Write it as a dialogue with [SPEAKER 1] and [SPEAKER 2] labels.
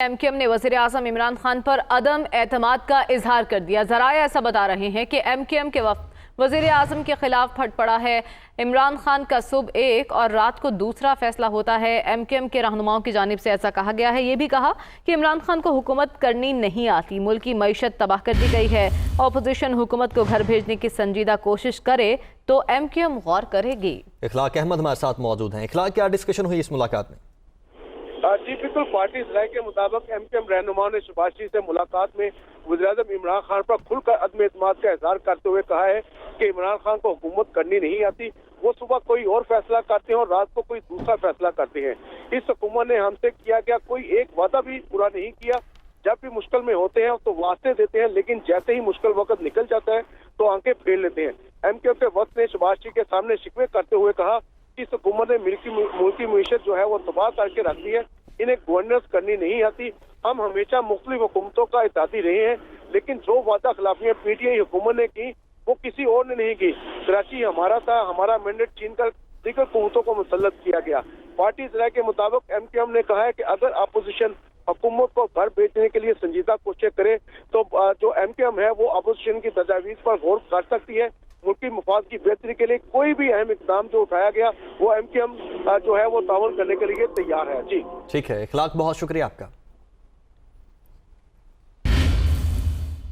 [SPEAKER 1] MQM ने वज़ीर आज़म इमरान खान पर अदम एतमाद का इजहार कर दिया। ज़राए ऐसा बता रहे हैं कि एमक्यूएम के वफ़द वज़ीर आज़म के खिलाफ फट पड़ा है। इमरान खान का सुबह एक और रात को दूसरा फैसला होता है। एमक्यूएम के रहनुमाओं की जानिब से ऐसा कहा गया है। ये भी कहा कि इमरान खान को हुकूमत करनी नहीं आती, मुल्क की मईशत तबाह कर दी गई है। अपोजिशन हुकूमत को घर भेजने की संजीदा कोशिश करे तो एमक्यूएम गौर करेगी।
[SPEAKER 2] इखलाक अहमद हमारे साथ मौजूद हैं। इखलाक, क्या डिस्कशन हुई इस मुलाकात में?
[SPEAKER 3] जी बिल्कुल, पार्टी राय के मुताबिक एमक्यूएम रहनुमाओं ने शहबाज से मुलाकात में वज़ीर-ए-आज़म इमरान खान पर खुलकर अदम एतमाद का इजहार करते हुए कहा है कि इमरान खान को हुकूमत करनी नहीं आती, वो सुबह कोई और फैसला करते हैं और रात को कोई दूसरा फैसला करते हैं। इस हुकूमत ने हमसे किया गया कोई एक वादा भी पूरा नहीं किया। जब भी मुश्किल में होते हैं तो वास्ते देते हैं, लेकिन जैसे ही मुश्किल वक्त निकल जाता है तो आंखें फेर लेते हैं। एमक्यूएम के वक्त ने शहबाज के सामने शिकवे करते हुए कहा कि इस हुकूमत ने मुल्क की मईशत जो है वो तबाह करके रख दी है, इन्हें गवर्नेंस करनी नहीं आती। हम हमेशा मुख्तलिफ हुकूमतों का इत्तेहादी रहे हैं, लेकिन जो वादा खिलाफियां पीटीआई हुकूमत ने की वो किसी और ने नहीं की। कराची हमारा था, हमारा मैंडेट छीन कर दीगर हुकूमतों को मुसल्लत किया गया। पार्टी राय के मुताबिक एमक्यूएम ने कहा है कि अगर अपोजिशन हुकूमत को घर भेजने के लिए संजीदा कोशिश करे तो जो एमक्यूएम है वो अपोजिशन की तजावीज पर गौर कर सकती है। मुल्की मफाद की बेहतरी के लिए कोई भी अहम इकदाम जो उठाया गया वो एमक्यूएम जो है वो ताउन करने के लिए तैयार है। जी
[SPEAKER 2] ठीक है इखलाक, बहुत शुक्रिया आपका।